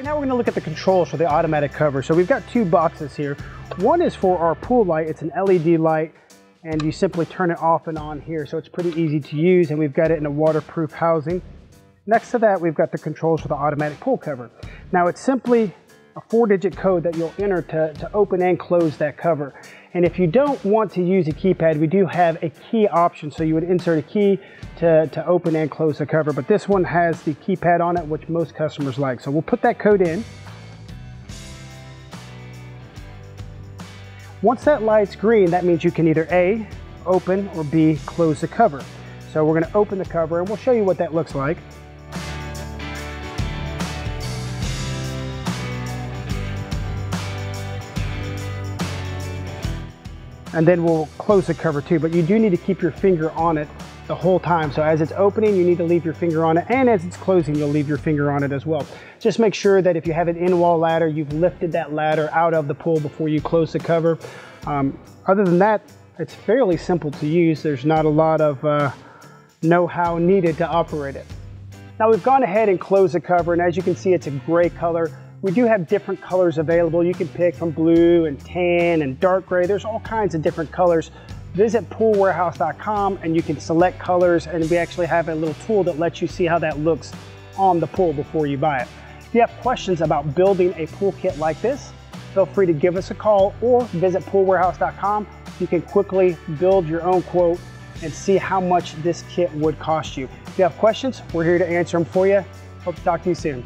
Now we're going to look at the controls for the automatic cover. So we've got two boxes here. One is for our pool light. It's an LED light, and you simply turn it off and on here. So it's pretty easy to use, and we've got it in a waterproof housing. Next to that, we've got the controls for the automatic pool cover. Now it's simply a 4-digit code that you'll enter to open and close that cover. And if you don't want to use a keypad, we do have a key option. So you would insert a key to open and close the cover, but this one has the keypad on it, which most customers like. So we'll put that code in. Once that light's green, that means you can either A, open, or B, close the cover. So we're gonna open the cover and we'll show you what that looks like. And then we'll close the cover too, but you do need to keep your finger on it the whole time. So as it's opening, you need to leave your finger on it, and as it's closing, you'll leave your finger on it as well. Just make sure that if you have an in-wall ladder, you've lifted that ladder out of the pool before you close the cover. Other than that, it's fairly simple to use. There's not a lot of know-how needed to operate it. Now we've gone ahead and closed the cover, and as you can see, it's a gray color. We do have different colors available. You can pick from blue and tan and dark gray. There's all kinds of different colors. Visit poolwarehouse.com and you can select colors, and we actually have a little tool that lets you see how that looks on the pool before you buy it. If you have questions about building a pool kit like this, feel free to give us a call or visit poolwarehouse.com. You can quickly build your own quote and see how much this kit would cost you. If you have questions, we're here to answer them for you. Hope to talk to you soon.